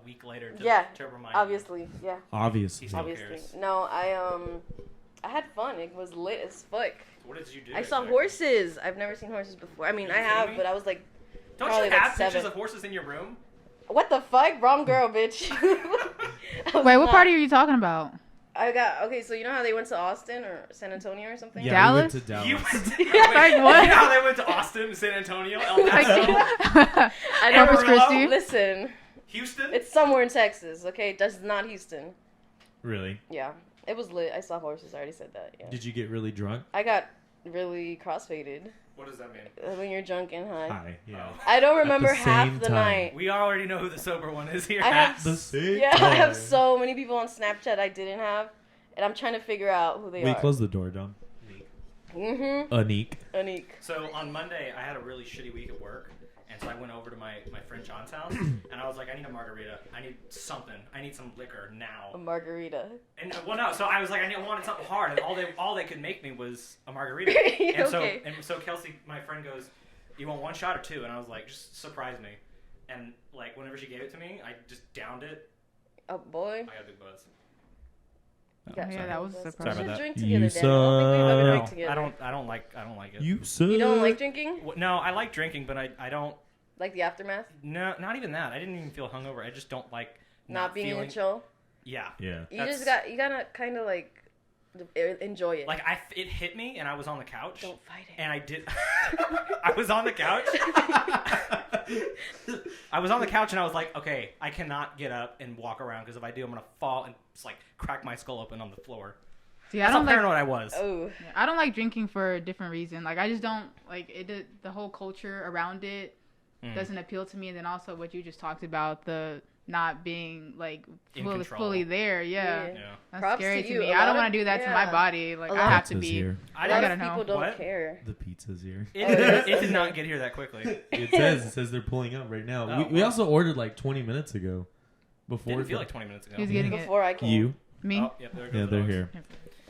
week later to remind obviously, yeah. Obviously. No, I had fun. It was lit as fuck. What did you do? I saw horses. I've never seen horses before. I mean, I have, but I was like, don't probably you have like 7. pictures of horses in your room? What the fuck? Wrong girl, bitch. Wait, what party are you talking about? Okay, so you know how they went to Austin or San Antonio or something? Yeah, Dallas? we went to Dallas. You Like what? You know how they went to Austin, San Antonio, El Paso, I never Corpus Christi? Listen, Houston? it's somewhere in Texas, okay? That's not Houston. Really? Yeah, it was lit. I saw horses. I already said that, yeah. Did you get really drunk? I got really crossfaded. What does that mean? When you're drunk and high. Hi, yeah. I don't remember the half same the time. night. We already know who the sober one is here. I have The same I have time. so many people on Snapchat I didn't have, and I'm trying to figure out who they Wait, are. close the door, Dom. Mm-hmm. Anik. So on Monday, I had a really shitty week at work, and so I went over to my friend John's house, and I was like, I need a margarita. I need something. I need some liquor now. A margarita. And so I was like, I wanted something hard, and all they could make me was a margarita. And Okay. so Kelsey, my friend, goes, "You want one shot or two?" And I was like, "Just surprise me." And like whenever she gave it to me, I just downed it. Oh boy. I got a big buzz. Yeah, that was a We surprise. should that. drink You together, Daniel. I don't think we've ever No, drank together. I don't like it. You suck. You don't like drinking? No, I like drinking, but I don't. Like the aftermath? No, not even that. I didn't even feel hungover. I just don't like Not being feeling. in chill? Yeah. Yeah. You gotta kind of like enjoy it. Like it hit me, and I was on the couch. Don't fight it. And I did. I was on the couch. I was on the couch, and I was like, okay, I cannot get up and walk around because if I do, I'm gonna fall and just like crack my skull open on the floor. See, That's I how don't like. paranoid I was. Oh. Yeah, I don't like drinking for a different reason. Like I just don't like it. The whole culture around it doesn't appeal to me. And then also what you just talked about, the not being like In control. fully there. Yeah, Yeah. that's Props scary to to you. me. A I don't lot want of- to do that to yeah. my body. Like A I lot have of- to be. Here. I A lot gotta of know. people don't What? care. The pizza's here. It did not get here that quickly. It says they're pulling up right now. Oh, we wow. also ordered like 20 minutes ago. Before Didn't feel like 20 minutes ago. Who's getting it? Before I came. you. Me. Oh, yep, there goes Yeah, the they're dogs. here.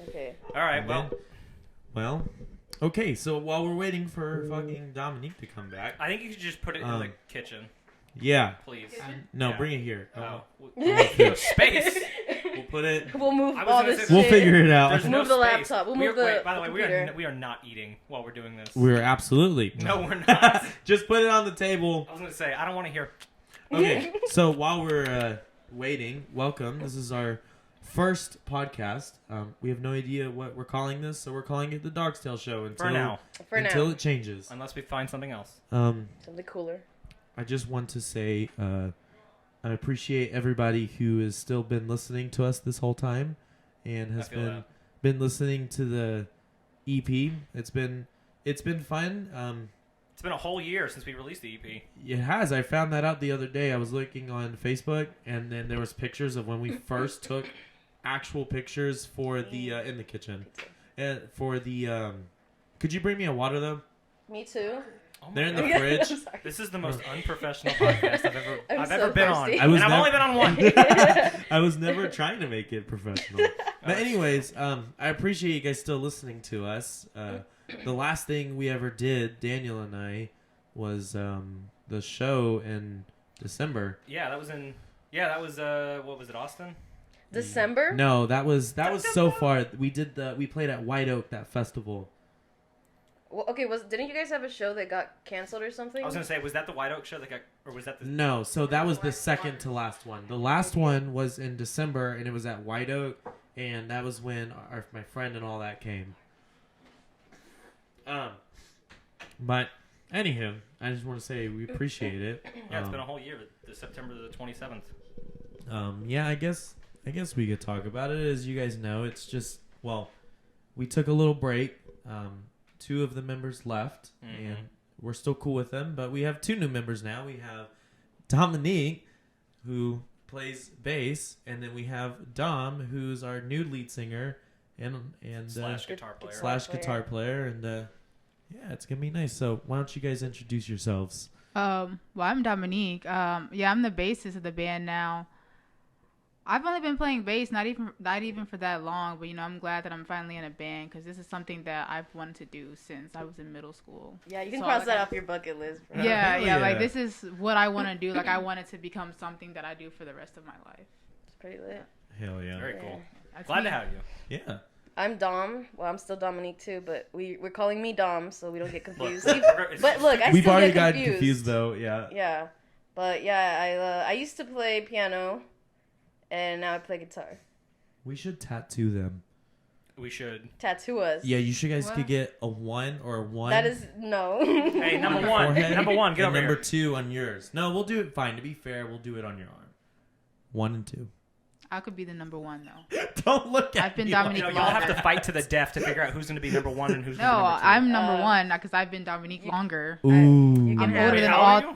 Okay. All right, Well, okay. So while we're waiting for fucking Dominique to come back, I think you should just put it in the kitchen, yeah. please. No, Yeah. bring it here. Oh, Okay. space. We'll put it. We'll move I was all gonna this say- We'll shit. figure it out. There's no Move the space. laptop. We'll move the By the way, computer. we are not eating while we're doing this. We're absolutely. No, we're not. Just put it on the table. I was gonna say I don't want to hear. Okay. So while we're waiting, welcome. This is our first podcast. We have no idea what we're calling this, so we're calling it the Dog's Tail Show until For now, until it changes. unless we find something else. Something cooler. I just want to say I appreciate everybody who has still been listening to us this whole time and has I feel been listening to the EP. It's been fun. It's been a whole year since we released the EP. It has. I found that out the other day. I was looking on Facebook, and then there was pictures of when we first took actual pictures for the in the kitchen. And for the could you bring me a water though? Me too. Oh my They're in the God. fridge. I'm sorry. This is the most unprofessional podcast I'm I've so ever been thirsty. on. I was And I've never- only been on one. I was never trying to make it professional. But anyways, I appreciate you guys still listening to us. The last thing we ever did, Daniel and I, was the show in December. Yeah, that was what was it, Austin? December? No, that was so far. We played at White Oak, that festival. Well, okay, didn't you guys have a show that got canceled or something? I was gonna say, was that the White Oak show that got, or was that the? No, so that was the second to last one. The last one was in December, and it was at White Oak, and that was when my friend and all that came. But anywho, I just want to say we appreciate it. Yeah, it's been a whole year. The September the 27th. Yeah, I guess we could talk about it. As you guys know, it's just we took a little break. 2 of the members left, and we're still cool with them. But we have 2 new members now. We have Dominique, who plays bass, and then we have Dom, who's our new lead singer and Slash guitar player. guitar player, and yeah, it's gonna be nice. So why don't you guys introduce yourselves? Well, I'm Dominique. Yeah, I'm the bassist of the band now. I've only been playing bass, not even for that long. But I'm glad that I'm finally in a band because this is something that I've wanted to do since I was in middle school. Yeah, you can cross that off your bucket list. Bro. Yeah. Like this is what I want to do. Like I want it to become something that I do for the rest of my life. It's pretty lit. Hell yeah. Very cool. That's Glad me. to have you. Yeah. I'm Dom. Well, I'm still Dominique too, but we're calling me Dom so we don't get confused. Look, But look, I We've still already get gotten confused though. Yeah. Yeah, but yeah, I used to play piano, and now I play guitar. We should tattoo them. We should. Tattoo us. Yeah, you guys What? could get a 1 or a 1. That is no. Hey, on number your one. forehead, Number one, get and over number here. 2 on yours. No, we'll do it. Fine. To be fair, we'll do it on your arm. 1 and 2. I could be the number one though. Don't look at I've been me Dominique like Y'all that. have to fight to the death to figure out who's going to be number one and who's No, going to be number two. I'm number one because I've been Dominique longer. Ooh. You can I'm have older it. than How old are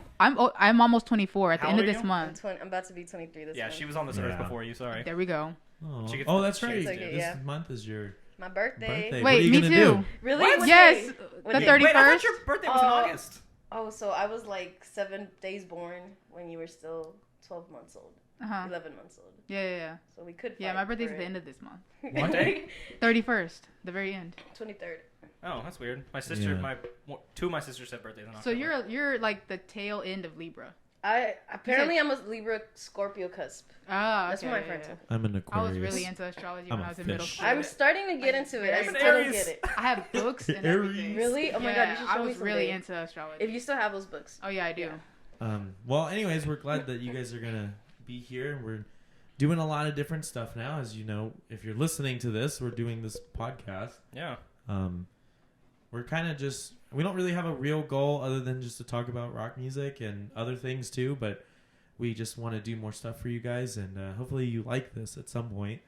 all. you? I'm almost 24 at the How end old of are this you? month. I'm about to be 23 this Yeah, month. she was on this earth Yeah. before you. Sorry. There we go. Oh, She gets- oh, that's she right. gets to- This yeah. month is your My birthday. birthday. Wait, what are you me gonna too. do? Really? What? What Yes, day? What the day? 30 Wait, I thought 31st? your birthday was in August. Oh, so I was like 7 days born when you were still 12 months old, Uh-huh. 11 months old. Yeah. So we could. Yeah, fight my birthday's for at the it. end of this month. What day? 31st, the very end. 23rd. Oh, that's weird. My sister, Yeah. two of my sisters had birthdays in So October. you're like the tail end of Libra. Apparently I'm a Libra Scorpio cusp. Ah, That's okay, what my friend told me. I'm an I Aquarius. was really into astrology I'm when a I was in middle fish. school. I'm starting to get into it. I I'm an still don't Aries. get it. I have books and Aries. everything. Really? Oh my god, you should show I me was really someday. into astrology. If you still have those books. Oh yeah, I do. Yeah. Well, anyways, we're glad that you guys are gonna be here, and we're doing a lot of different stuff now. As you know, if you're listening to this, we're doing this podcast. Yeah. We're kind of just, we don't really have a real goal other than just to talk about rock music and other things too, but we just want to do more stuff for you guys, and hopefully you like this at some point.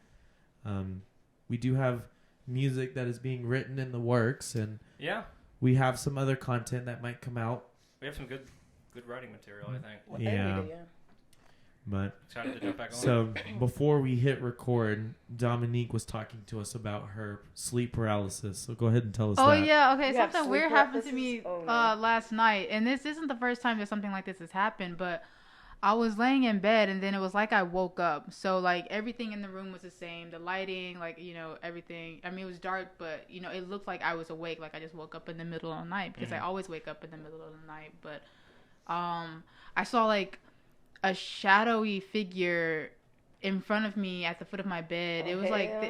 We do have music that is being written in the works, and Yeah. we have some other content that might come out, We have some good writing material, I think. Well, Yeah. we do, but Excited to jump back on. so before we hit record, Dominique was talking to us about her sleep paralysis. So go ahead and tell us Oh that. yeah, okay. You have Something sleep weird happened to paralysis? me Oh, no. last night, and this isn't the first time that something like this has happened. But I was laying in bed, and then it was like I woke up. So like everything in the room was the same, the lighting, like everything. I mean, it was dark, but it looked like I was awake, like I just woke up in the middle of the night because I always wake up in the middle of the night. But I saw like a shadowy figure in front of me at the foot of my bed. It was like, they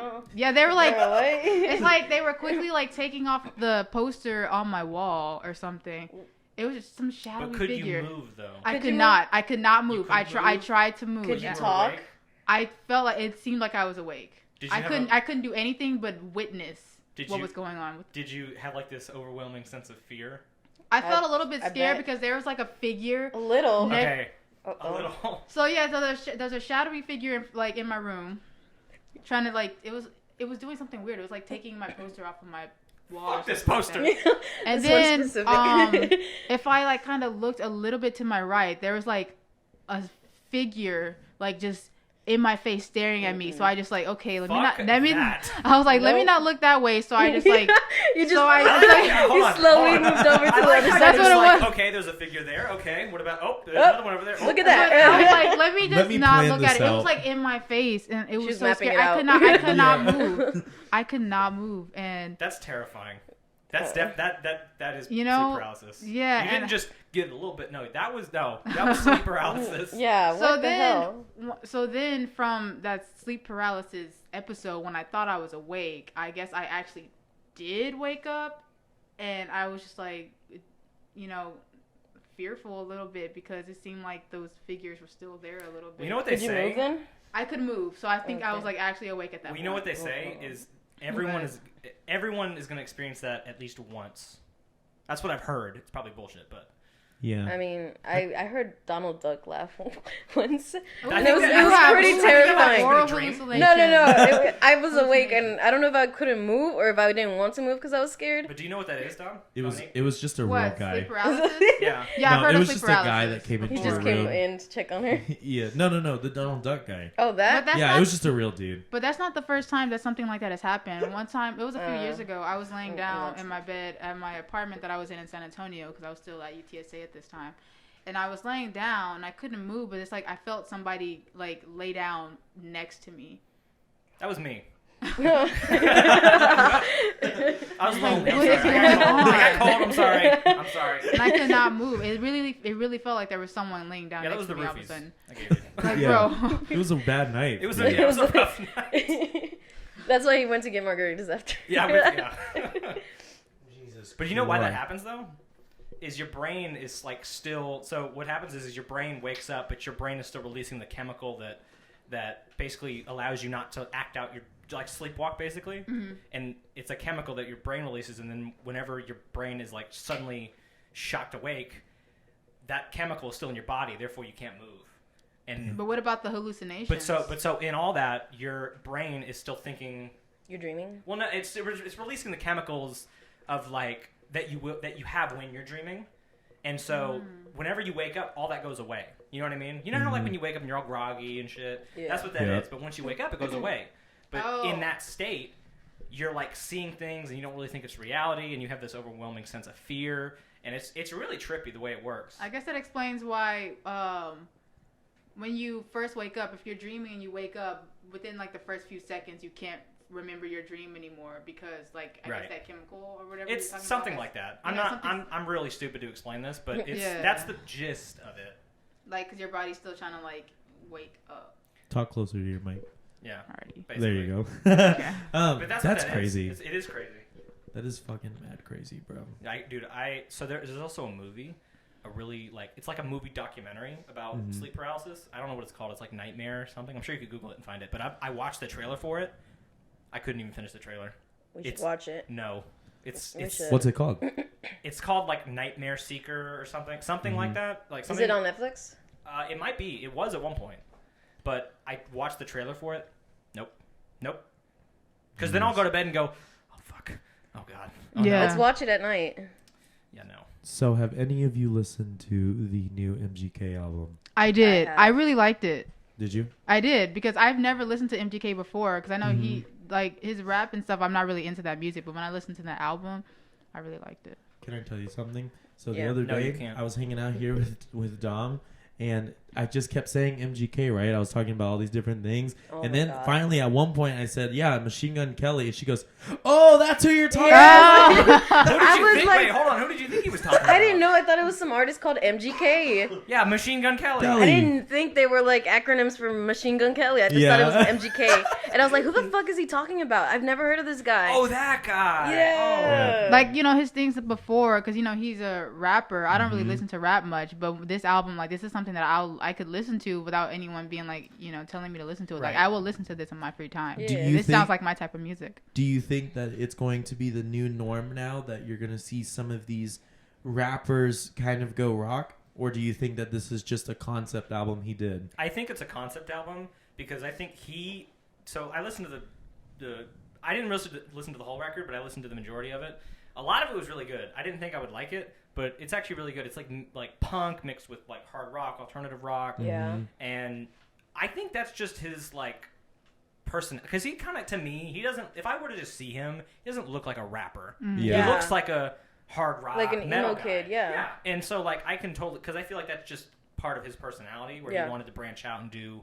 were like, it's like they were quickly like taking off the poster on my wall or something. It was just some shadowy But could figure. you move, though? I Could could you not. I could not move. couldn't I move? tried to move. Could you You were talk? awake? I felt like it seemed like I was awake. Did you I have couldn't. a- I couldn't do anything but witness Did what you- was going on. Did you have, like, this overwhelming sense of fear? I felt a little bit I scared bet. because there was like a figure. A little. Nick- Okay. A Uh-oh. little. So yeah, so there's a shadowy figure in my room, trying to like it was doing something weird. It was like taking my poster off of my wall. Fuck or this something poster. like that. And That's so then specific. if I like kind of looked a little bit to my right, there was like a figure like just in my face staring at me. So I just like, okay, let me Fuck not let me. that. I was like, let me Nope. not look that way. So I just like. you just So I- you Hold on, slowly hold on. moved over to I the like other how side. That's you're what just it like, was. okay, there's a figure there. Okay, what about? Oh, there's Oh, another one over there. Oh. look at I was that. like, let me just me not plan look this at it. It was out. like in my face, and it was was so mapping scary. it I could out. not. I could not Yeah. move. I could not move, and That's terrifying. That's Uh-oh. that is You sleep know, paralysis. yeah, You didn't and- just get a little bit. No, that was sleep paralysis. Yeah, what so the then, hell? so then from that sleep paralysis episode, when I thought I was awake, I guess I actually did wake up, and I was just like, fearful a little bit because it seemed like those figures were still there a little bit. You know what they Did you say? move then? I could move, so I think I Okay. was like actually awake at that Well, point. you know what they say is everyone Right. is going to experience that at least once. That's what I've heard. It's probably bullshit, but Yeah. I mean, I heard Donald Duck laugh once. Ooh, And it was that- you have- pretty you have terrifying. oral Dream? hallucinations. No. I was awake, and I don't know if I couldn't move or if I didn't want to move because I was scared. but do you know what that is, Dom? It Donnie? was just a real What, guy. sleep paralysis? Yeah. Yeah, I've No, heard it of was sleep just a guy paralysis that came into He our just came room. in to check on her. Yeah. No, the Donald Duck guy. Oh, But that? that's Yeah, not, it was just a real dude. But that's not the first time that something like that has happened. One time, it was a few years ago, I was laying down that's- in my bed at my apartment that I was in San Antonio because I was still at UTSA at this time. and I was laying down. I couldn't move, but it's like I felt somebody like lay down next to me. That was me. I I was lonely. I'm sorry. I got cold. I'm sorry. I'm sorry. And I could not move. It really felt like there was someone laying down Yeah, that next was the to me all of a roofies. sudden. I gave you. Like, Yeah. bro. It was a bad night. It was man. a rough night. That's why he went to get margaritas after. Yeah. Jesus. But you know why that Christ. happens though? Is your brain is like still. So what happens is your brain wakes up, but your brain is still releasing the chemical that basically allows you not to act out your like sleepwalk basically, and it's a chemical that your brain releases, and then whenever your brain is like suddenly shocked awake, that chemical is still in your body, therefore you can't move. And But what about the hallucinations? but so in all that, your brain is still thinking. You're dreaming? Well, no, it's releasing the chemicals of like that you have when you're dreaming, and so whenever you wake up, all that goes away. You know what I mean? You know how like when you wake up and you're all groggy and shit. Yeah. That's what that Yeah. is. But once you wake up, it goes away. But in that state, you're like seeing things and you don't really think it's reality, and you have this overwhelming sense of fear, and it's really trippy the way it works. I guess that explains why when you first wake up, if you're dreaming and you wake up, within like the first few seconds, you can't remember your dream anymore because like I guess that chemical or whatever. It's something like that. I'm really stupid to explain this, but that's the gist of it. Like, because your body's still trying to like wake up. Talk closer to your mic. Yeah. Alrighty. Basically. There you go. Okay. But that's what that crazy. It is crazy. That is fucking mad crazy, bro. So there's also a movie, it's like a movie documentary about sleep paralysis. I don't know what it's called. It's like Nightmare or something. I'm sure you could Google it and find it. But I watched the trailer for it. I couldn't even finish the trailer. We should watch it. No. It's What's it called? It's called like Nightmare Seeker or something like that. Like Is something, it on Netflix? It might be. It was at one point, but I watched the trailer for it. Nope. Because then I'll go to bed and go, oh fuck, oh god. Oh, Yeah. no. Let's watch it at night. Yeah, no. So, have any of you listened to the new MGK album? I did. I have. I really liked it. Did you? I did because I've never listened to MGK before because I know he like his rap and stuff. I'm not really into that music, but when I listened to the album, I really liked it. Can I tell you something? So the Yeah. other No, you day, can't. I was hanging out here with Dom, and I just kept saying MGK, right? I was talking about all these different things. Oh and my then God. finally at one point I said, yeah, Machine Gun Kelly. And she goes, oh, that's who you're talking Yeah. about. Who did I you was think? like- Wait, hold on. Who did you think he was talking about? I didn't know. I thought it was some artist called MGK. Yeah, Machine Gun Kelly. Kelly. I didn't think they were like acronyms for Machine Gun Kelly. I just thought it was MGK. And I was like, who the fuck is he talking about? I've never heard of this guy. Oh, that guy. yeah. Like, you know, his things before, because, you know, he's a rapper. I don't really listen to rap much, but this album, like, this is something that I could listen to without anyone being, like, you know, telling me to listen to it. Like, Right. I will listen to this in my free time. Yeah. Do you This think, sounds like my type of music. Do you think that it's going to be the new norm now that you're going to see some of these rappers kind of go rock? Or do you think that this is just a concept album he did? I think it's a concept album because I think So I listened to I didn't listen to the whole record, but I listened to the majority of it. A lot of it was really good. I didn't think I would like it, but it's actually really good. It's like punk mixed with like hard rock, alternative rock. Yeah. And I think that's just his like person, because he kind of, to me, he doesn't, if I were to just see him, he doesn't look like a rapper. Yeah. He looks like a hard rock, Like an metal emo guy. kid, yeah. And so like I can totally, because I feel like that's just part of his personality, where Yeah. he wanted to branch out and do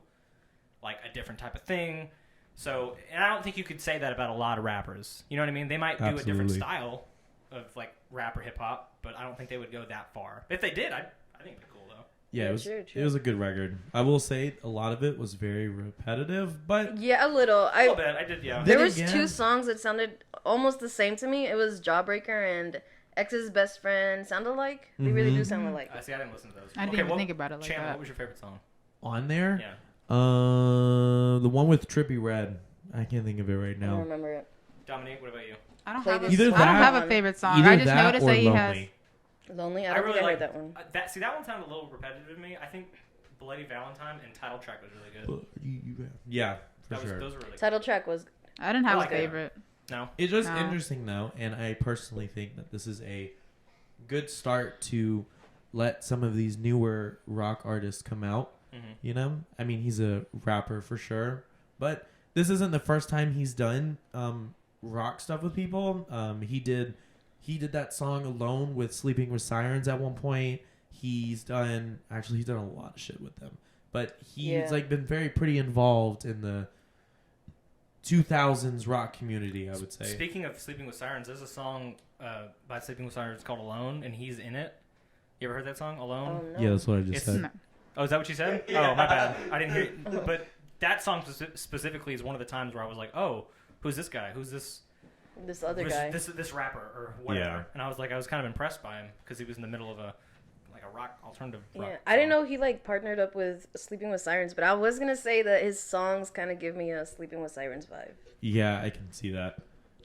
like a different type of thing. So, and I don't think you could say that about a lot of rappers. You know what I mean? They might do a different Absolutely. style of like rap or hip hop, but I don't think they would go that far. If they did, I think it'd be cool though. Yeah, Yeah, it was true. it was a good record. I will say a lot of it was very repetitive, but Yeah, a little. A little bit, I did, yeah. There Then was again- 2 songs that sounded almost the same to me. It was Jawbreaker and X's Best Friend sound alike. They really do sound alike. I see. I didn't listen to those. I didn't even think about it like Chandler, that. what was your favorite song? on there, Yeah. the one with Trippie Redd. I can't think of it right I don't now. remember it. Dominique, what about you? I don't Play have a, this Either I don't that- have a favorite song. Either I just that noticed or that he Lonely. Lonely? I don't think I heard that one. See, that one sounded a little repetitive to me. I think Bloody Valentine and Title Track was really good. Yeah, for sure. Those were really good. Title track was I didn't have I like a it. favorite. No. It's just No. interesting though, and I personally think that this is a good start to let some of these newer rock artists come out. Mm-hmm. You know, I mean, he's a rapper for sure, but this isn't the first time he's done rock stuff with people. He did that song Alone with Sleeping with Sirens at one point. He's done a lot of shit with them, but he's Yeah. like been pretty involved in the 2000s rock community, I would say. Speaking of Sleeping with Sirens, there's a song by Sleeping with Sirens called Alone, and he's in it. You ever heard that song, Alone? Oh, no. Yeah, that's what I just It's- said. No. Oh, is that what you said? Yeah. Oh, my bad. I didn't hear it. But that song specifically is one of the times where I was like, oh, who's this guy? Who's this This other guy. This rapper or whatever. Yeah. And I was kind of impressed by him because he was in the middle of a rock alternative rock. Yeah, I didn't know he like partnered up with Sleeping with Sirens, but I was gonna say that his songs kind of give me a Sleeping with Sirens vibe. Yeah, I can see that.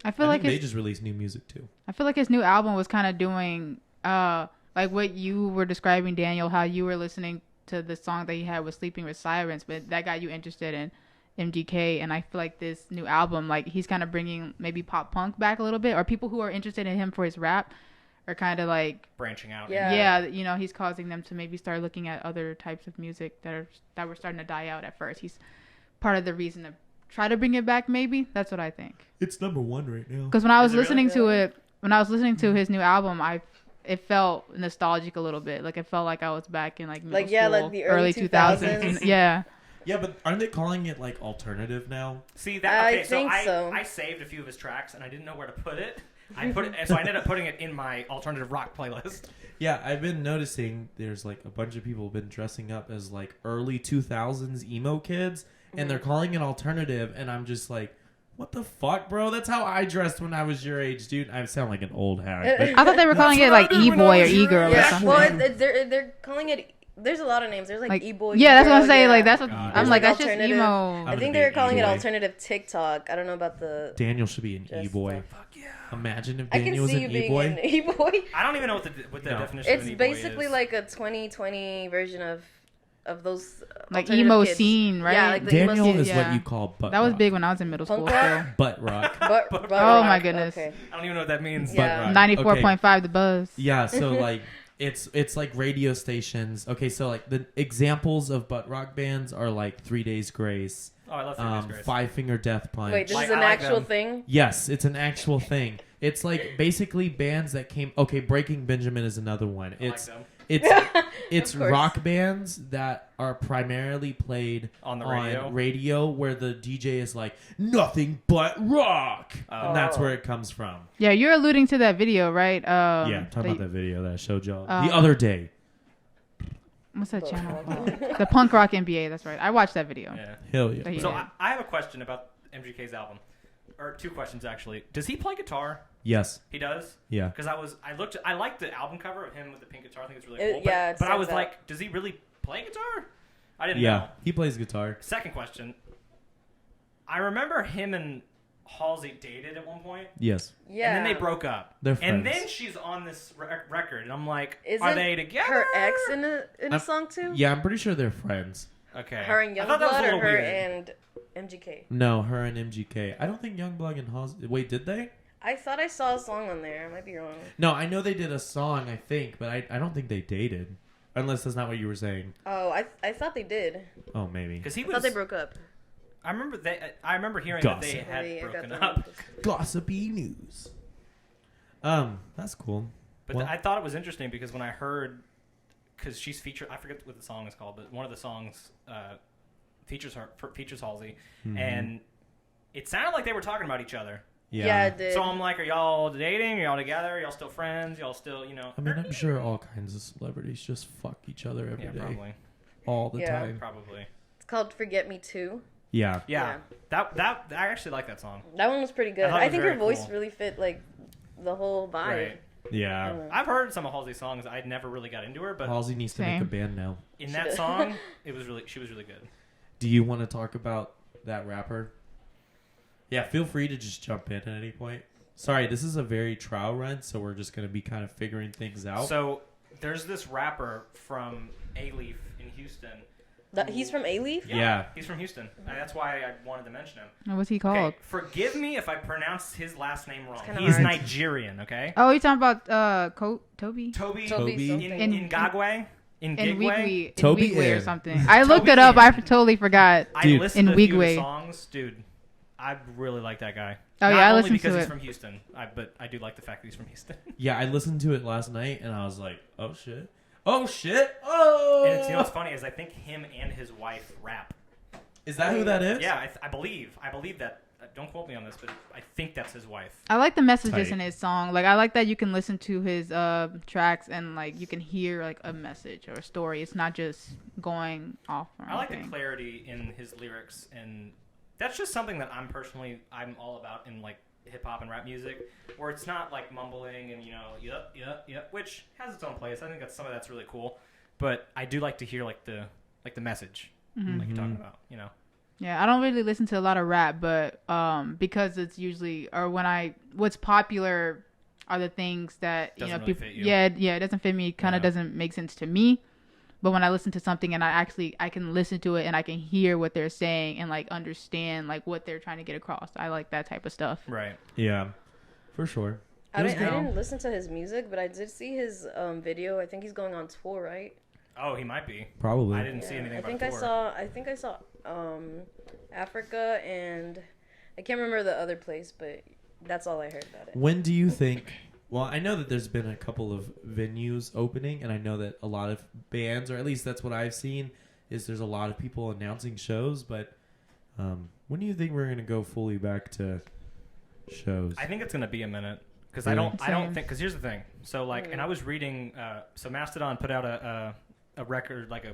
I feel I like think they his, just released new music too. I feel like his new album was kind of doing like what you were describing, Daniel, how you were listening to the song that he had with Sleeping with Sirens, but that got you interested in MGK. And I feel like this new album, like he's kind of bringing maybe pop punk back a little bit, or people who are interested in him for his rap are kind of like branching out. Yeah. you know, he's causing them to maybe start looking at other types of music that were starting to die out at first. He's part of the reason to try to bring it back. Maybe that's what I think. It's #1 right now. Because when I was Is it listening really? to it, when I was listening to his new album, it felt nostalgic a little bit. Like it felt like I was back in like middle Like, yeah, school, like the early 2000s. Yeah. Yeah, but aren't they calling it like alternative now? See that? Okay, I think so. I saved a few of his tracks and I didn't know where to put it. So I ended up putting it in my alternative rock playlist. Yeah, I've been noticing there's like a bunch of people have been dressing up as like early 2000s emo kids, and they're calling it alternative, and I'm just like, what the fuck, bro? That's how I dressed when I was your age, dude. I sound like an old hack. But I thought they were calling it like E-boy or E-girl or Yeah, something. well, they're calling it. There's a lot of names. There's like E-boy. yeah, that's what I'm E-girl, saying. yeah. Like that's what God. I'm There's, like. like, That's just alternative. emo. I I'm think a they were big calling it E-boy. alternative TikTok. I don't know about the. Daniel should be an Just E-boy. the- Fuck yeah. Imagine if I can Daniel was see an you being E-boy. an E-boy. I don't even know what the No. definition of It's an E-boy basically is. like a 2020 version of those Like alternative emo kids. scene, right? Yeah, like the emo Daniel scene. is Yeah. what you call butt That was rock. big when I was in middle Punk school. rock? Still. Butt rock. But Oh my goodness. Okay. I don't even know what that means. Yeah. Butt rock. 94.5 the buzz. Yeah, so like it's like radio stations. Okay, so like the examples of butt rock bands are like 3 Days Grace, Oh, I love 3 Days Grace. Five Finger Death Punch. Wait, this Like, is an I like actual them. thing? Yes, it's an actual thing. It's like basically bands that came. Okay, Breaking Benjamin is another one. I like It's them. it's Of course. rock bands that are primarily played On the radio? where the DJ is like nothing but rock, Oh. and that's where it comes from. Yeah, you're alluding to that video, right? Yeah, talk about that video that I showed y'all Um, the other day. What's that channel called? The Punk Rock NBA. That's right. I watched that video. Yeah. Hell yeah. That he So did. I have a question about MGK's album, or two questions actually. Does he play guitar? Yes. He does. Yeah. Because I liked the album cover of him with the pink guitar. I think it's really It- cool. yeah, it but I stands was out. like, does he really play guitar? I didn't Yeah. know. He plays guitar. Second question. I remember him and Halsey dated at one point. Yes. Yeah. And then they broke up. They're And friends. then she's on this record, and I'm like, Isn't are they together? her ex in a I'm- song too? Yeah, I'm pretty sure they're friends. Okay. Her and I thought that was a Youngblood or little her weird. and MGK? No, her and MGK. I don't think Youngblood and Halsey. Wait, did they? I thought I saw a song on there. I might be wrong. No, I know they did a song. I think, but I don't think they dated. Unless that's not what you were saying. Oh, I thought they did. Oh, maybe. Because he I was. thought they broke up. I remember hearing that they Gossip. had I got broken them. up. Gossipy news. That's cool. But Well- I thought it was interesting because when I heard, because she's featured, I forget what the song is called, but one of the songs features Halsey, Mhm. and it sounded like they were talking about each other. Yeah, it did. So I'm like, are y'all dating? Are y'all together? Are y'all still friends? Y'all still, I mean, I'm sure all kinds of celebrities just fuck each other every day, Yeah, probably. all the Yeah. time. Probably. It's called "Forget Me Too." Yeah. Yeah. That I actually like that song. That one was pretty good. I thought it I was think her very voice cool. really fit like the whole vibe. Right. Yeah. Mm. I've heard some of Halsey's songs. I never really got into her, but Halsey needs to make a Same. band now. in that song, she was really good. Do you want to talk about that rapper? Yeah, feel free to just jump in at any point. Sorry, this is a very trial run, so we're just going to be kind of figuring things out. So there's this rapper from A-Leaf in Houston. He's from A-Leaf? Yeah. He's from Houston. That's why I wanted to mention him. What's he called? Okay, forgive me if I pronounced his last name wrong. kinda He's hard. Nigerian, okay? Oh, you talking about Toby? Toby Toby. something. in Ngagwe? In In Gigwe? Wigwe, Toby or in. something. I looked Toby it up. in. I totally forgot. I Dude. listened to In a few of Wigwe. his songs. Dude, I really like that guy. Oh, Not yeah, I only listened because to he's it. from Houston, but I do like the fact that he's from Houston. Yeah, I listened to it last night, and I was like, oh, shit. Oh shit! Oh. And it's, what's funny is I think him and his wife rap. Is that who that is? Yeah, I believe that. Don't quote me on this, but I think that's his wife. I like the messages Tight. in his song. Like I like that you can listen to his tracks and like you can hear like a message or a story. It's not just going off. Or I like the anything. clarity in his lyrics, and that's just something that I'm all about in like hip hop and rap music, where it's not like mumbling and yep, which has its own place. I think that's some of that's really cool, but I do like to hear like the message, like you're talking about, Yeah, I don't really listen to a lot of rap, but because it's usually what's popular are the things that Doesn't really people. fit you. Yeah, it doesn't fit me. Kind of Yeah. doesn't make sense to me. But when I listen to something and I can listen to it and I can hear what they're saying and like understand like what they're trying to get across. I like that type of stuff. Right. Yeah, for sure. I Who's didn't listen to his music, but I did see his video. I think he's going on tour, right? Oh, he might be. Probably. I didn't see anything I about think the tour. I think I saw Africa, and I can't remember the other place, but that's all I heard about it. When do you think? Well, I know that there's been a couple of venues opening, and I know that a lot of bands, or at least that's what I've seen, is there's a lot of people announcing shows. But when do you think we're gonna go fully back to shows? I think it's gonna be a minute because Really? I don't think, because here's the thing. So like, and I was reading. So Mastodon put out a record, like a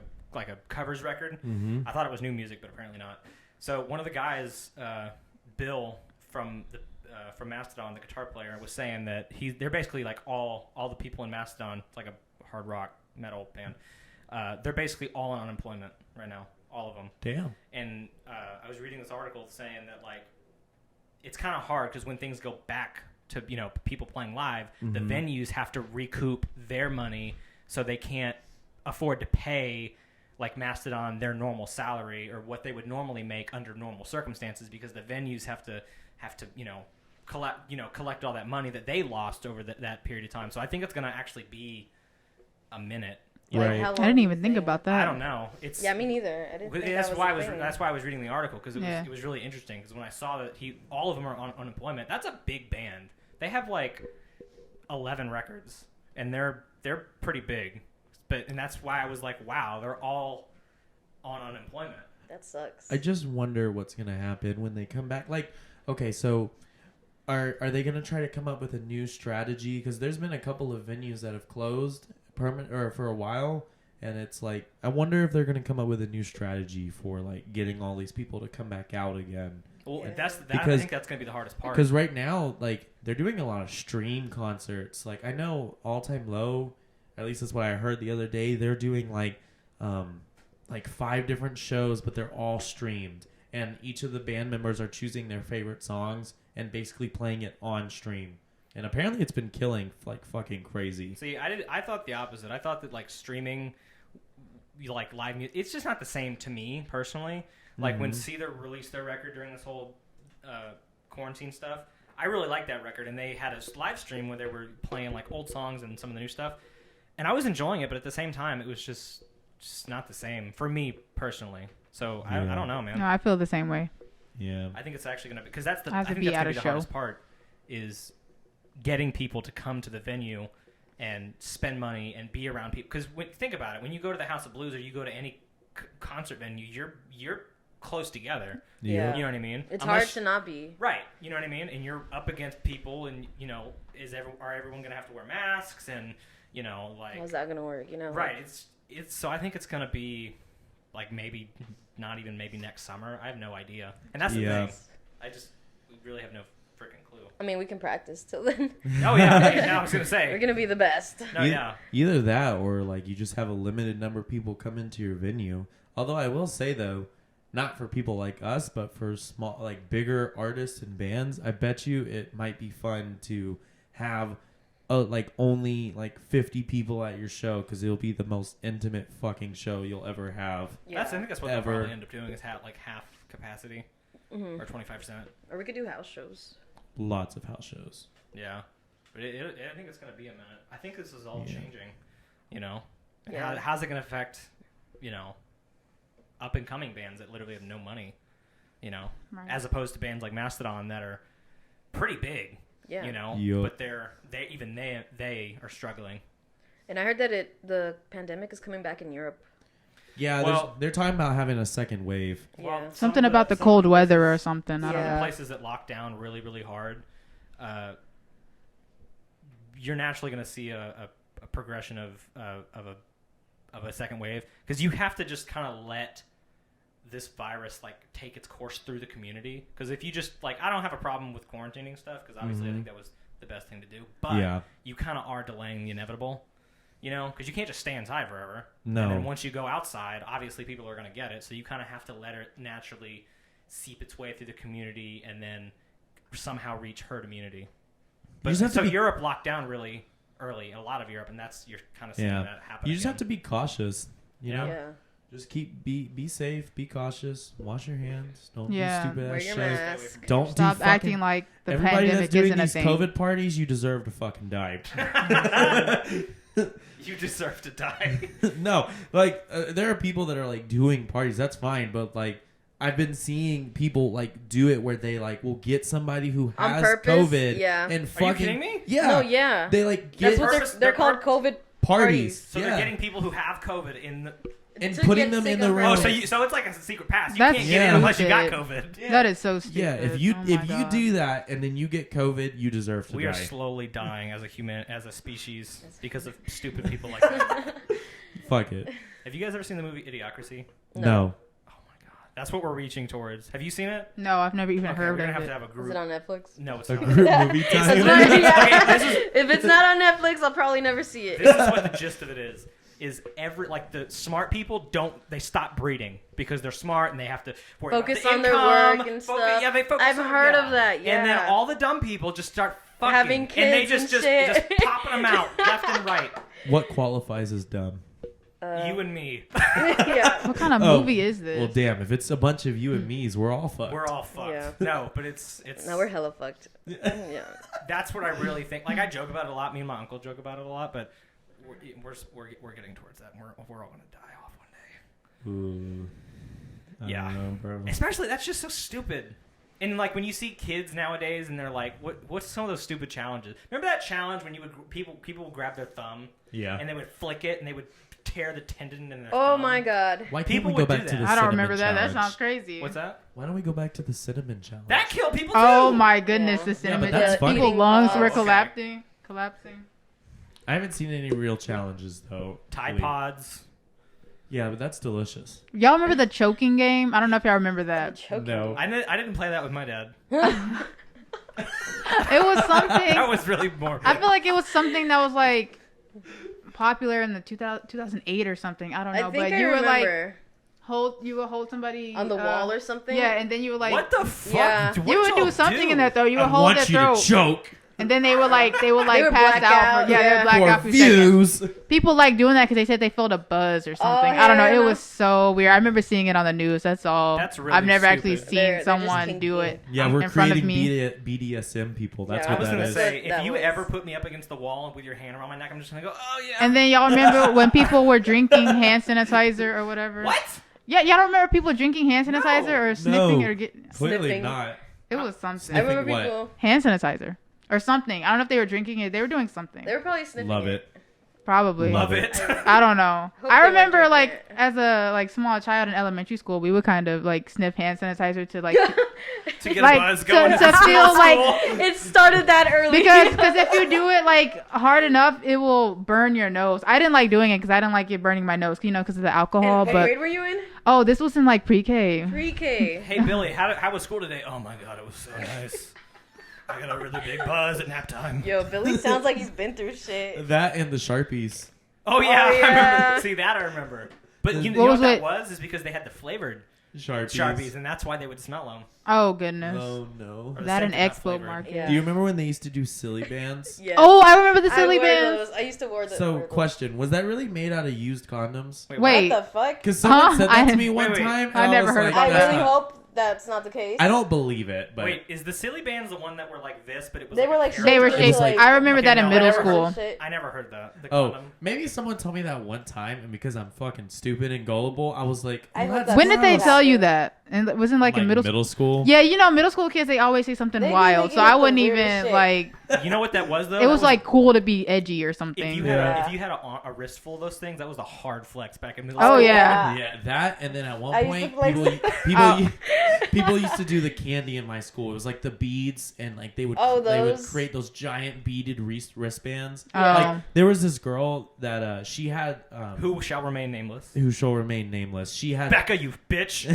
covers record. Mm-hmm. I thought it was new music, but apparently not. So one of the guys, Bill from Mastodon, the guitar player, was saying that they're basically like all the people in Mastodon, it's like a hard rock metal band. They're basically all on unemployment right now, all of them. Damn. And I was reading this article saying that like it's kind of hard because when things go back to people playing live, the venues have to recoup their money, so they can't afford to pay like Mastodon their normal salary or what they would normally make under normal circumstances, because the venues have to collect all that money that they lost over that period of time. So I think it's going to actually be a minute. Right. How long I didn't do you even think about that. I don't know. It's Yeah, me neither. I didn't think that's that why was a thing. that's why I was reading the article, because Yeah. it was really interesting, because when I saw that all of them are on unemployment. That's a big band. They have like 11 records, and they're pretty big. And that's why I was like, wow, they're all on unemployment. That sucks. I just wonder what's gonna happen when they come back. Like, okay, so are they gonna try to come up with a new strategy? Because there's been a couple of venues that have closed permanent or for a while, and it's like I wonder if they're gonna come up with a new strategy for like getting all these people to come back out again. Well, Yeah. I think that's gonna be the hardest part. Because right now, like they're doing a lot of stream concerts. Like I know All Time Low, at least that's what I heard the other day. They're doing like 5 different shows, but they're all streamed, and each of the band members are choosing their favorite songs and basically playing it on stream. And apparently, it's been killing like fucking crazy. See, I thought the opposite. I thought that like streaming, like live music, it's just not the same to me personally. Like when Seether released their record during this whole quarantine stuff, I really liked that record, and they had a live stream where they were playing like old songs and some of the new stuff, and I was enjoying it. But at the same time, it was just not the same for me personally. So I don't know, man. No, I feel the same way. Yeah. I think it's actually gonna be, because that's I have to think be that's at gonna a be the show. hardest part, is getting people to come to the venue and spend money and be around people. Because think about it, when you go to the House of Blues or you go to any concert venue, you're close together. Yeah. You know what I mean? It's Unless- hard to not be. Right. You know what I mean? And you're up against people, and are everyone gonna have to wear masks, and like How's that gonna work? right? It's so I think it's gonna be like maybe not even maybe next summer. I have no idea, and that's the Yeah. thing. We really have no freaking clue. I mean, we can practice till then. Oh yeah, now I was gonna say. We're gonna be the best. No, yeah. Either that or like you just have a limited number of people come into your venue. Although I will say though, not for people like us, but for small, like bigger artists and bands, I bet you it might be fun to have like only like 50 people at your show, because it'll be the most intimate fucking show you'll ever have. Yeah. I think that's what Ever. they'll probably end up doing, is have like half capacity Mhm. or 25%. Or we could do house shows. Lots of house shows. Yeah, but I think it's gonna be a minute. I think this is all Yeah. changing. And Yeah. how's it gonna affect up and coming bands that literally have no money? Right. As opposed to bands like Mastodon that are pretty big. Yeah. Yup. But they are struggling. And I heard that the pandemic is coming back in Europe. Yeah, they're talking about having a second wave. Yeah. Something about the cold weather or something. I don't Yeah. know. Places that lock down really, really hard, you're naturally going to see a progression of a second wave, because you have to just kind of let this virus like take its course through the community. Because if you just like, I don't have a problem with quarantining stuff, because obviously I think that was the best thing to do. But you kind of are delaying the inevitable. You know, because you can't just stay inside forever. No. And then once you go outside, obviously people are going to get it. So you kind of have to let it naturally seep its way through the community and then somehow reach herd immunity. But so Europe locked down really early, a lot of Europe, and you're kind of seeing that happen. You just have to be cautious. You know? Yeah. Just be safe, be cautious, wash your hands, don't do Yeah. stupid Wear ass your shit. mask. Don't Stop do fucking, acting like the everybody pandemic that's doing isn't a these thing. COVID parties, you deserve to fucking die. You deserve to die. No, like there are people that are like doing parties. That's fine, but like I've been seeing people like do it where they like will get somebody who On has purpose? COVID Yeah. and fucking. Are you kidding me? Yeah. No, yeah. They like That's get what they're called, COVID parties. So they're getting people who have COVID in the... and to putting get them sick in the of room. Oh, so it's like a secret pass. You That's can't get in unless you got stupid. COVID. Yeah. That is so stupid. Yeah, if you do that and then you get COVID, you deserve to We die. are slowly dying as a species because of stupid people like that. Fuck it. Have you guys ever seen the movie Idiocracy? No. Oh my god, that's what we're reaching towards. Have you seen it? No, I've never even Okay, heard we're gonna of have it. to have a Is group. it on Netflix? No, it's A not. group movie It's time. not- yeah. Okay, this is If it's not on Netflix, I'll probably never see it. this is what the gist of it is. Is every like the smart people they stop breeding because they're smart and they have to worry Focus about the on their income, work and stuff. Yeah, they focus. I've heard of that, And then yeah. all the dumb people just start fucking, Having and they kids just and shit. popping them out left and right. What qualifies as dumb? You and me, Yeah. What kind of Oh, movie is this? Well, damn. If it's a bunch of you and me's, we're all fucked. we're all fucked. Yeah. No, but it's Now we're hella fucked. Yeah. that's what I really think. Like I joke about it a lot. Me and my uncle joke about it a lot, but we're getting towards that. And we're all gonna die off one day. Ooh. I Yeah. don't know, bro. Especially that's just so stupid. And like when you see kids nowadays and they're like, what's some of those stupid challenges? Remember that challenge when you would people would grab their thumb Yeah. and they would flick it and they would tear the tendon in their Oh thumb? my god. Why can't People we go would do back to that. the I cinnamon don't remember that. That challenge? sounds crazy. What's that? Why don't we go back to the cinnamon challenge? That killed people too. Oh my goodness, Yeah. the cinnamon. but that's funny. People's lungs Oh, were okay. collapsing. I haven't seen any real challenges though. Tide really. Pods. Yeah, but that's delicious. Y'all remember the choking game? I don't know if y'all remember that. Choking. No. I didn't play that with my dad. It was something. That was really morbid. I feel like it was something that was like popular in the 2008 or something. I don't know, I think but I you were like remember. you would hold somebody On the wall or something? Yeah, and then you would like what the fuck? Yeah. What you would y'all do something in that though. You would I hold want their you throat, to choke and then they would pass would out. black out, They yeah. would black out for for seconds. views. People like doing that because they said they felt a buzz or something. yeah, I don't know. yeah, It no. was so weird. I remember seeing it on the news. That's all. That's really I've never actually stupid. seen They're just someone do kinky. it. Yeah, we're in front of creating me. BDSM people. That's Yeah, I what was that gonna is. say, That if you was- ever put me up against the wall with your hand around my neck, I'm just gonna go, oh yeah. And then y'all remember when people were drinking hand sanitizer or whatever? What? Yeah, y'all don't remember people drinking hand sanitizer or sniffing No. or getting. Clearly Sniffing. not. It was something. I remember what? people. Hand sanitizer or something. I don't know if they were drinking it. They were doing something. They were probably sniffing Love it. Probably. Love Love it. it. I don't know. Hope I they remember weren't like drinking it. as a small child in elementary school, we would kind of like sniff hand sanitizer to like To get Like, a buzz to- going. to feel like- It started that early. because if you do it like hard enough, it will burn your nose. I didn't like doing it because I didn't like it burning my nose, because of the alcohol. And what But grade were you in? oh, this was in like pre-K. Pre-K. Hey Billy, how was school today? Oh my god, it was so nice. I got a really big buzz at nap time. Yo, Billy sounds like he's been through shit. That and the Sharpies. Oh yeah, Oh, I yeah. remember. See that I remember. But you know What what was that it? was is because they had the flavored Sharpies. Sharpies, and that's why they would smell them. Oh goodness. Oh no. Or the That same an thing, not expo flavored. market. Yeah. Do you remember when they used to do silly bands? Yeah. Oh, I remember the I silly wore bands. those. I used to wear the. So, wear those. question: was that really made out of used condoms? Wait. What the fuck? Because someone Huh? said that to I- me one Wait, wait. time. And I never was heard like, about I "That's really not-" hope that's not the case. I don't believe it, but Wait, is the silly bands the one that were like this, but it was They like were a like character? They were It was shaped. like- I remember Okay, that in no, I middle never heard school. Shit. I never heard that. The oh, condom. maybe someone told me that one time, and because I'm fucking stupid and gullible, I was like, I oh, hope that's that's When did they gross. tell you that? And it wasn't like in middle school. Yeah, you know, middle school kids, they always say something They be wild. making So up I the wouldn't weirdest even shit. like. You know what that was though? It was like cool to be edgy or if something. you had a wrist full of those things, that was a hard flex back in middle Oh, school. yeah. Yeah, that, and then at one I used to point, flex- people used to do the candy in my school. It was like the beads, and like they would those? create those giant beaded wristbands. Oh. Like there was this girl that she had Who shall remain nameless? who shall remain nameless. She had Becca, you bitch.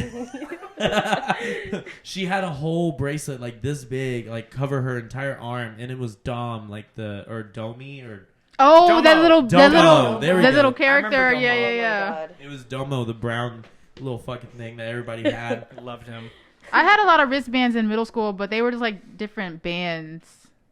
she had a whole bracelet like this big, like cover her entire arm, and it was Dom, like Domi or. Oh, Domo. that little Domo. There we go. little I character. remember Yeah, Domo. yeah, Oh my yeah. God. It was Domo, the brown little fucking thing that everybody had. Loved him. I had a lot of wristbands in middle school, but they were just like different bands.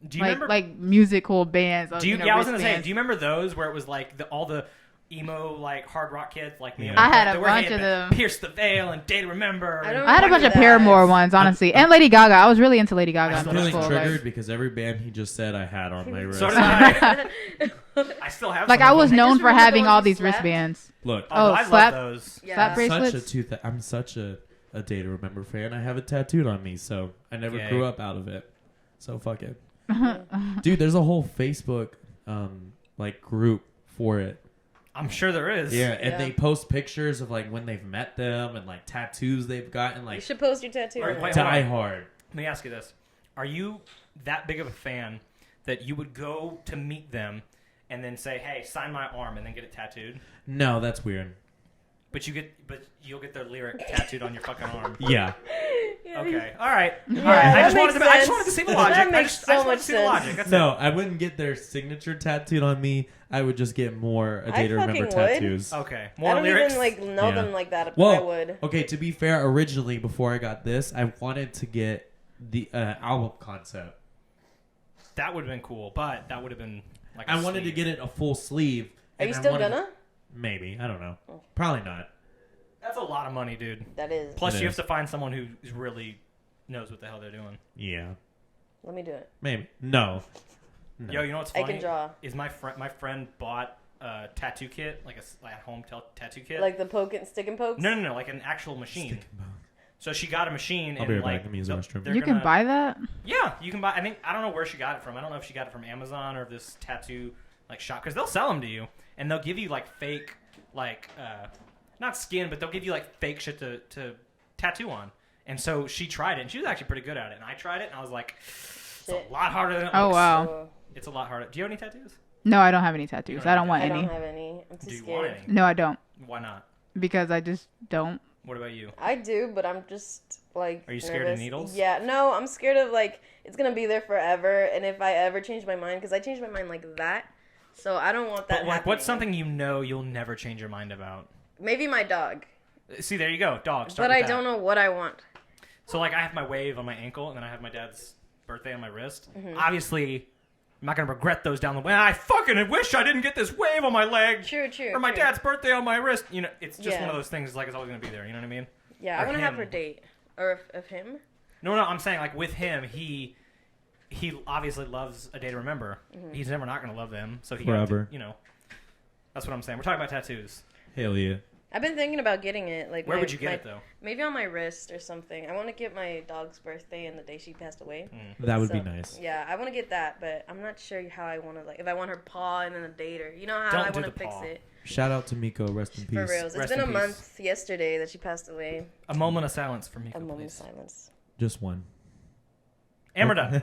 Do you like, remember? like musical bands? Do you? Yeah, I was gonna say. Do you remember those where it was like all the emo like hard rock kids like me? Yeah. and I my had friend, a they were bunch hitting of the them. Pierce the Veil and Day to Remember. I don't I had a bunch of that. Paramore ones, honestly, and Lady Gaga. I was really into Lady Gaga I'm in middle feeling school. triggered Like, because every band he just said I had on my wrist. So did I. I still have. like some I of was them. I known just for remember the having ones all you these slapped. wristbands. Look, Oh, I slap- love those. Yeah. Slap I'm bracelets. I'm such a Day to Remember fan. I have it tattooed on me, so I never Yay. grew up out of it. So fuck it, dude. There's a whole Facebook like group for it. I'm sure there is. Yeah, and Yeah. they post pictures of like when they've met them and like tattoos they've gotten. You Like should post your tattoo. Wait, on wait, it. hold Die on. Hard. Let me ask you this: are you that big of a fan that you would go to meet them and then say, "Hey, sign my arm," and then get it tattooed? No, that's weird. But you'll get their lyric tattooed on your fucking arm. Yeah, Okay. All right. Yeah, All right. I that just wanted makes to. I just sense. wanted to see the That logic. I makes just so wanted much to see the sense. logic. That's no, I wouldn't get their signature tattooed on me. I would just get more A Day to Remember fucking would. tattoos. it. Okay. I More don't lyrics. even like know Yeah. them like that, but Well, I would. okay, to be fair, originally before I got this, I wanted to get the album concept. That would have been cool, but that would have been like. I wanted to get it a full sleeve. Are and you I still wanted- gonna? Maybe. I don't know. Probably not. That's a lot of money, dude. That is. Plus, It you is. have to find someone who really knows what the hell they're doing. Yeah. Let me do it. Maybe. No. No. Yo, you know what's I funny? can draw. Is my friend bought a tattoo kit, like at home tattoo kit. Like the poke and stick and pokes. No, like an actual machine. Stick 'em bone. So she got a machine. I'll and be right like, back. Let me use the restroom. they're You can gonna- buy that. Yeah, you can buy. I think I don't know where she got it from. I don't know if she got it from Amazon or this tattoo like shop because they'll sell them to you and they'll give you like fake like not skin, but they'll give you like fake shit to tattoo on. And so she tried it and she was actually pretty good at it. And I tried it and I was like, it's a lot harder than it Oh looks. wow. So, It's a lot harder. Do you have any tattoos? No, I don't have any tattoos. I don't want I any. don't have any. I'm too Do you want scared. any? No, I don't, Why not? because I just don't. What about you? I do, but I'm just like. Are you scared of nervous. needles? Yeah, no, I'm scared of like it's gonna be there forever, and if I ever change my mind, because I changed my mind like that, so I don't want that. But like, what's happening. something you know you'll never change your mind about? Maybe my dog, See, there you go, dog. Start but I with that. don't know what I want. So like I have my wave on my ankle and then I have my dad's birthday on my wrist. Mm-hmm. Obviously, I'm not gonna regret those down the way. I fucking wish I didn't get this wave on my leg True. or my true. dad's birthday on my wrist. You know, it's just Yeah. one of those things. Like it's always gonna be there. You know what I mean? Yeah, I or want to have him. her date or of him. No, I'm saying like with him, he obviously loves A Day to Remember. Mm-hmm. He's never not gonna love them. So he Forever. you know, that's what I'm saying. We're talking about tattoos. Hell yeah. I've been thinking about getting it. Like, Where would you get it though? Maybe on my wrist or something. I want to get my dog's birthday and the day she passed away. That would So, be nice. Yeah, I want to get that, but I'm not sure how I want to like. If I want her paw and then a date her, you know how Don't I do want to the fix paw. it. Shout out to Miko. Rest in peace. For reals, it's Rest been a in peace. month yesterday that she passed away. A moment of silence for me, A moment of please. silence. Just one. And we're done.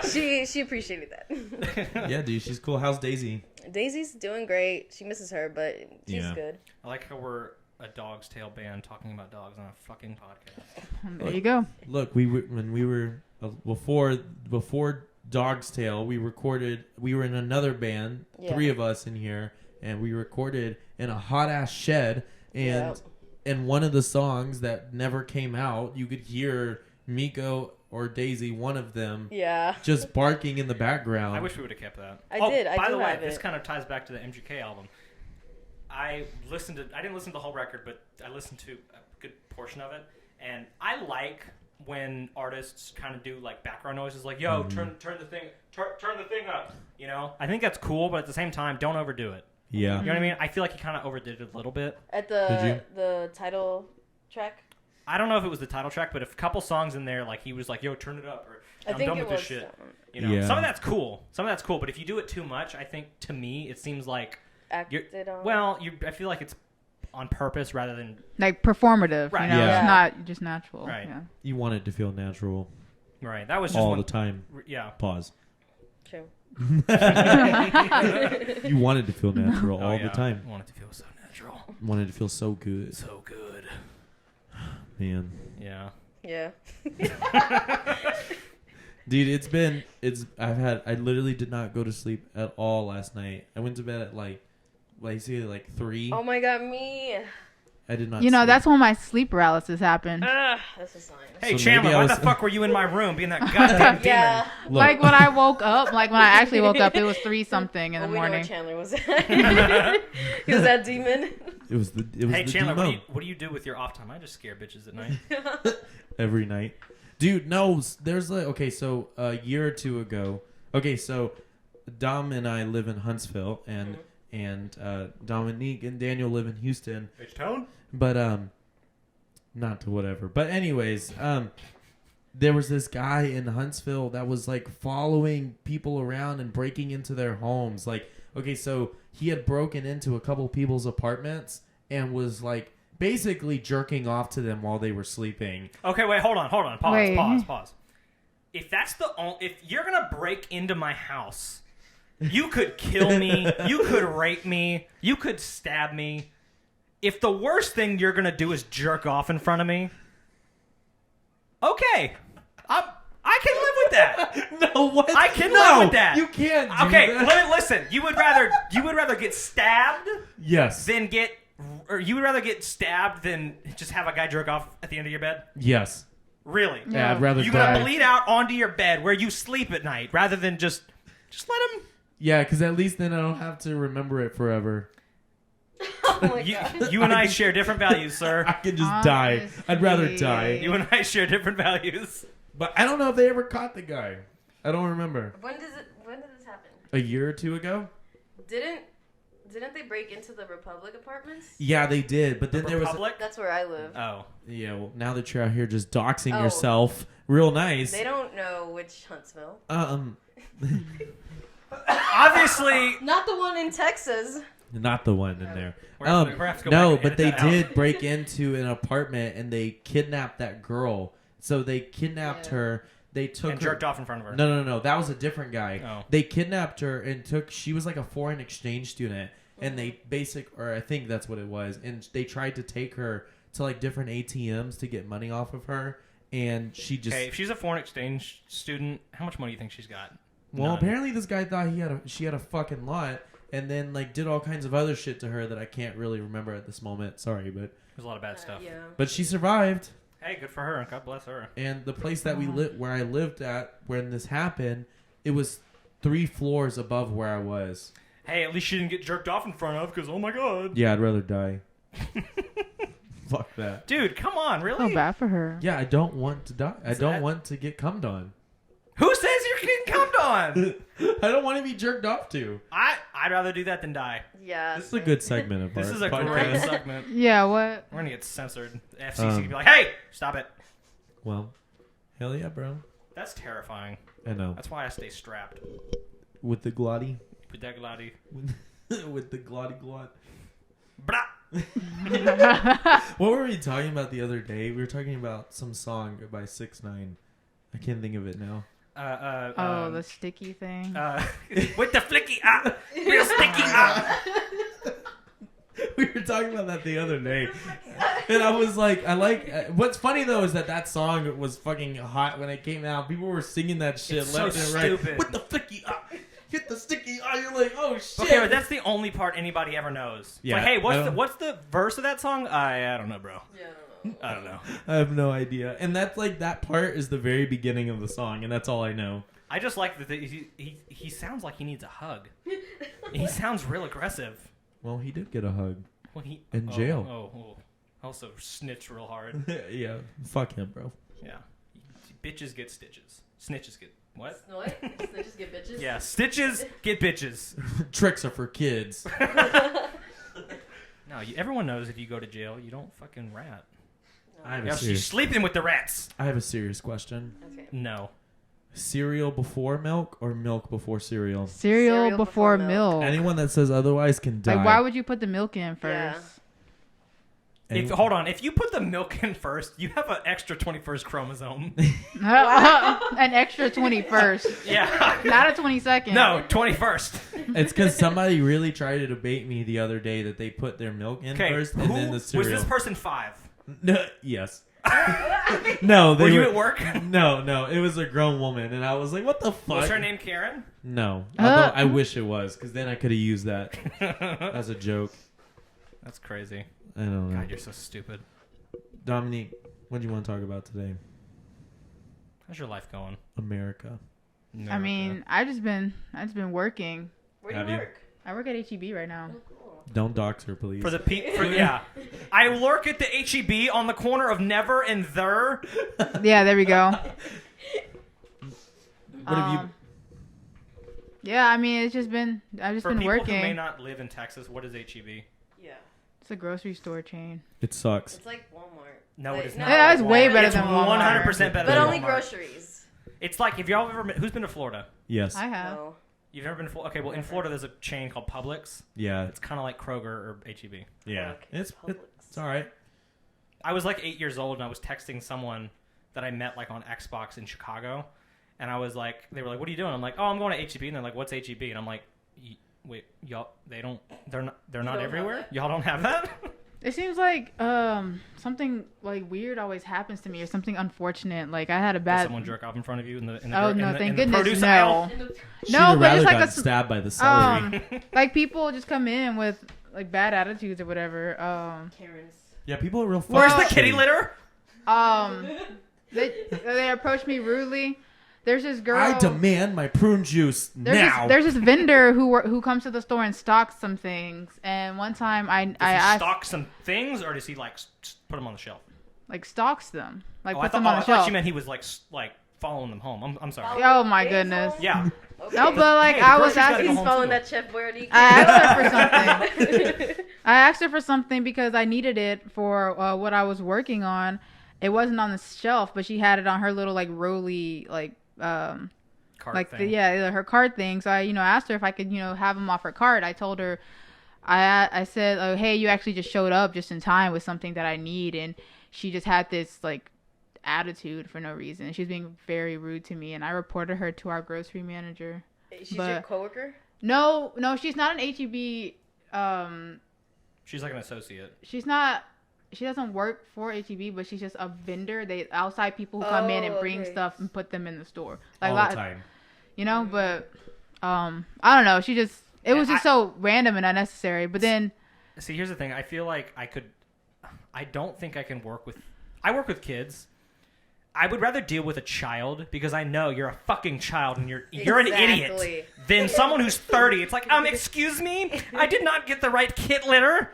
Okay, she appreciated that. Yeah, dude. She's cool. How's Daisy? Daisy's doing great. She misses her, but she's Yeah. good. I like how we're a Dog's Tale band talking about dogs on a fucking podcast. There you go. Look, when we were before Dog's Tale, we recorded. We were in another band, Yeah. 3 of us in here, and we recorded in a hot ass shed. And Yep. in one of the songs that never came out, you could hear Miko or Daisy, one of them, Yeah. just barking in the background. I wish we would have kept that. I Oh, did. I by do the way, have this it. kind of ties back to the MGK album. I didn't listen to the whole record, but I listened to a good portion of it, and I like when artists kind of do like background noises, like "Yo, turn the thing up." You know, I think that's cool, but at the same time, don't overdo it. Yeah. You know what I mean? I feel like he kind of overdid it a little bit. At Did you? the title track. I don't know if it was the title track, but a couple songs in there, like he was like, "Yo, turn it up," or "I'm done with this shit." You know, Yeah. some of that's cool. But if you do it too much, I think to me it seems like Acted on. well, I feel like it's on purpose rather than Like performative, Right. you know, Yeah. it's not just natural. Right. Yeah. You want it to feel natural right. That was just all one, the time. Yeah. Pause. True. You want it to feel natural Oh, all yeah. the time. I want it to feel so natural, Want it to feel so good, so good. man. Yeah. Yeah. Dude, I literally did not go to sleep at all last night. I went to bed at like 3. Oh my god, me. I did not You know, sleep. that's when my sleep paralysis happened. That's a sign. Hey, So Chandler, maybe I why was- the fuck were you in my room being that goddamn Yeah. Look, Like when I woke up, like when I actually woke up, it was 3 something in Well, the we know where morning. Chandler was at. He was that demon. it was the Hey, Chandler, demon what do you do with your off time? I just scare bitches at night. every night. Dude, no, there's like so a year or two ago. Okay, so Dom and I live in Huntsville, and Dominique and Daniel live in Houston. H-Town? But not to whatever. But anyways, there was this guy in Huntsville that was like following people around and breaking into their homes. Like, okay, so he had broken into a couple people's apartments and was like basically jerking off to them while they were sleeping. Okay, wait, hold on. Wait. Pause. If that's if you're gonna break into my house, you could kill me, you could rape me, you could stab me. If the worst thing you're gonna do is jerk off in front of me, okay, I can live with that. No, what? I can live with that. You can't. Do Okay, that. listen. You would rather get stabbed Yes. than you would rather get stabbed than just have a guy jerk off at the end of your bed. Yes. Really? Yeah, I'd rather You're die. gonna bleed out onto your bed where you sleep at night, rather than just let him. Yeah, because at least then I don't have to remember it forever. Oh my god. You and I share different values, sir. I could just die. I'd rather Honestly. die. You and I share different values. But I don't know if they ever caught the guy. I don't remember. When did this happen? A year or two ago? Didn't they break into the Republic apartments? Yeah, they did. But then there was... Republic? That's where I live. Oh. Yeah, well, now that you're out here just doxing Oh. yourself, real nice. They don't know which Huntsville. Obviously. Not the one in Texas. Not the one in there. We're gonna have to go No, back and but they edit that out. did break into an apartment and they kidnapped that girl. So they kidnapped her. They took And her... jerked off in front of her. No. That was a different guy. Oh. They kidnapped her and she was like a foreign exchange student. And they I think that's what it was. And they tried to take her to like different ATMs to get money off of her. And she just... Okay, if she's a foreign exchange student, how much money do you think she's got? Well, None. apparently this guy thought she had a fucking lot. And then like did all kinds of other shit to her that I can't really remember at this moment. Sorry, but... There's a lot of bad stuff. Yeah. But she survived. Hey, good for her, and God bless her. And the place that where I lived at when this happened, it was 3 floors above where I was. Hey, at least she didn't get jerked off in front of, because oh my god. Yeah, I'd rather die. Fuck that. Dude, come on, really? So bad for her. Yeah, I don't want to die. I Is don't that- want to get cummed on. Who says you're getting cummed on? I don't want to be jerked off to. I'd rather do that than die. Yeah. This is a good segment of This our is a podcast. great segment. Yeah, what? We're gonna get censored. The FCC could be like, Um, hey, stop it. Well, hell yeah, bro. That's terrifying. I know. That's why I stay strapped. With the glotty. With that glotty. With the glotty glot. Blah. What were we talking about the other day? We were talking about some song by 6ix9ine. I can't think of it now. The sticky thing. With the flicky real sticky We were talking about that the other day. And I was like, what's funny though is that song was fucking hot when it came out. People were singing that shit It's left so and right. stupid. With the flicky hit the sticky you're like, oh shit. Okay, but that's the only part anybody ever knows. Yeah, Like, hey, I don't- what's the verse of that song? I don't know, bro. Yeah, I don't know. I have no idea. And that's like that part is the very beginning of the song, and that's all I know. I just like that he sounds like he needs a hug. He sounds real aggressive. Well, he did get a hug. When he In jail. Oh. Also snitched real hard. Yeah, fuck him, bro. Yeah. Bitches get stitches. Snitches get what? What? Snitches get bitches? Yeah, stitches get bitches. Tricks are for kids. No, everyone knows if you go to jail, you don't fucking rat. No. She's sleeping with the rats. I have a serious question. Okay. No. Cereal before milk or milk before cereal? Cereal before milk. Anyone that says otherwise can die. Like, why would you put the milk in first? Hold on. If you put the milk in first, you have an extra 21st chromosome. An extra 21st. Yeah. Not a 22nd. No, 21st. It's because somebody really tried to debate me the other day that they put their milk in first and then the cereal. Was this person 5? No, yes. No, Were you at work? No, it was a grown woman, and I was like, "What the fuck?" Was her name Karen? No, although I wish it was, because then I could have used that as a joke. That's crazy. I don't know. God, you're so stupid. Dominique, what do you want to talk about today? How's your life going? America. I mean, I just been working. Where do you work? I work at HEB right now. Don't dox her, please. I work at the HEB on the corner of Never and There. Yeah, there we go. What have you? Yeah, I mean, it's just been I've just been working. For people who may not live in Texas, what is HEB? Yeah. It's a grocery store chain. It sucks. It's like Walmart. No, it is not. Yeah, it's way better than Walmart. 100% better But than only Walmart. groceries. It's like, if y'all ever who's been to Florida? Yes. I have. No. You've never been to Florida? Okay, well, in Florida, there's a chain called Publix. Yeah. It's kind of like Kroger or HEB. Yeah. Okay. It's all right. I was like 8 years old, and I was texting someone that I met like on Xbox in Chicago, and I was like, they were like, "What are you doing?" I'm like, "Oh, I'm going to HEB," and they're like, "What's HEB?" And I'm like, "Wait, y'all, they're not everywhere. Y'all don't have that." It seems like something like weird always happens to me, or something unfortunate. Like I had a Did bad. someone jerk off in front of you in the Thank the goodness, produce no. aisle? No, but just like got stabbed by the celery. like people just come in with like bad attitudes or whatever. Karen's. Yeah, people are real. Where's the kitty litter? They approached me rudely. There's this girl. I demand my prune juice now. There's this vendor who comes to the store and stocks some things. And one time I asked, stock some things, or does he like put them on the shelf? Like stocks them, like I put thought, them on the I shelf. thought you meant he was like following them home. I'm sorry. Oh my goodness. Yeah. Okay. No, but like Hey, I was groceries gotta asking. go He's home following too. that Chef Boyardee. I asked her for something. I asked her for something because I needed it for what I was working on. It wasn't on the shelf, but she had it on her little like rolly like Cart like thing. her cart thing. So I asked her if I could have them off her cart. I told her, I said, oh, hey, you actually just showed up just in time with something that I need, and she just had this like attitude for no reason. She was being very rude to me, and I reported her to our grocery manager. She's your coworker? No, she's not an HEB. She's like an associate. She's not. She doesn't work for HEB, but she's just a vendor. They outside people who come in and bring stuff and put them in the store. Like all the time. But I don't know. She just it was just so random and unnecessary. But then, see, here's the thing. I feel like I don't think I can work with. I work with kids. I would rather deal with a child because I know you're a fucking child and you're an idiot than someone who's 30. It's like, excuse me, I did not get the right kitty litter.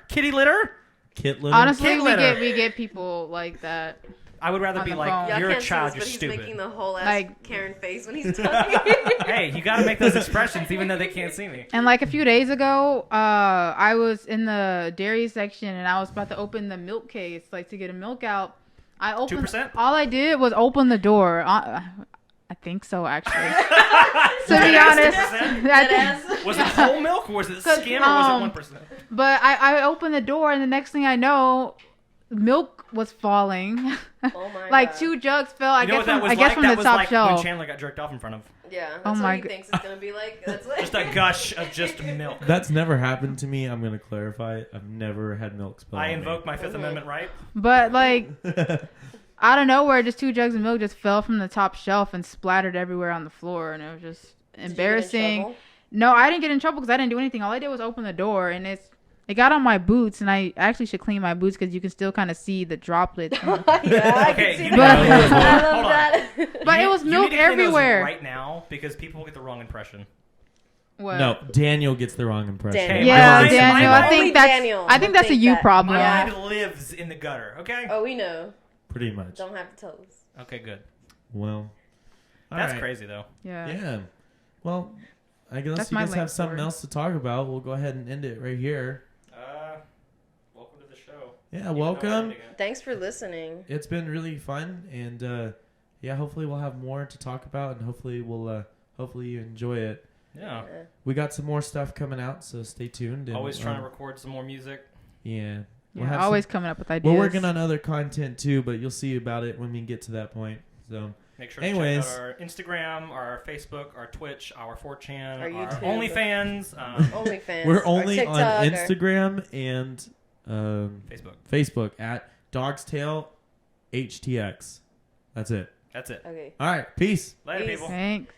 Kit litter? Honestly, Kit litter. we get people like that. I would rather be like, Y'all you're a can't see child, this, you're but he's stupid. making the whole ass Like- Karen face when he's talking. Hey, you gotta make those expressions even though they can't see me. And like a few days ago, I was in the dairy section and I was about to open the milk case, like to get a milk out. I opened. 2%? All I did was open the door. I think so, actually. To be honest, I think- Was it whole milk or was it skim or was it 1%? but I opened the door and the next thing I know, milk was falling. Oh my Like God. 2 jugs fell. I You know guess what that from, was I guess like? from That the was top like shelf. when Chandler got jerked off in front of. Yeah, that's Oh what my he g- thinks it's gonna be like. That's what. Just a gush of just milk. That's never happened to me. I'm gonna clarify. I've never had milk spill. I on me. invoke my Fifth Amendment right. But like out of nowhere, just 2 jugs of milk just fell from the top shelf and splattered everywhere on the floor, and it was just Did you get in embarrassing. trouble? No, I didn't get in trouble because I didn't do anything. All I did was open the door, and it got on my boots, and I actually should clean my boots because you can still kind of see the droplets. Yeah, I Okay, can see you that. know- I Hold love on. that. But it was You milk need to clean those everywhere. right now because people will get the wrong impression. What? No, Daniel gets the wrong impression. Daniel. Yeah, Mine- Daniel. mine- I only think that's. Daniel I think would that's a think you that. problem. My Yeah. mind lives in the gutter. Okay. Oh, we know. Pretty much. Don't have to tell us. Okay, good. Well, That's alright. crazy though. Yeah. Yeah. Well, I guess That's you my guys have link something story. else to talk about. We'll go ahead and end it right here. Welcome to the show. Yeah, welcome. Thanks for listening. It's been really fun, and yeah, hopefully we'll have more to talk about, and hopefully you enjoy it. Yeah. We got some more stuff coming out, so stay tuned. And, Always trying to record some more music. Yeah. Yeah, always coming up with ideas. We're working on other content too, but you'll see about it when we get to that point. So, make sure to check out our Instagram, our Facebook, our Twitch, our 4chan, our OnlyFans. OnlyFans. We're only on Instagram and Facebook at Dog's Tail HTX. That's it. Okay. All right. Peace. Later, people. Thanks.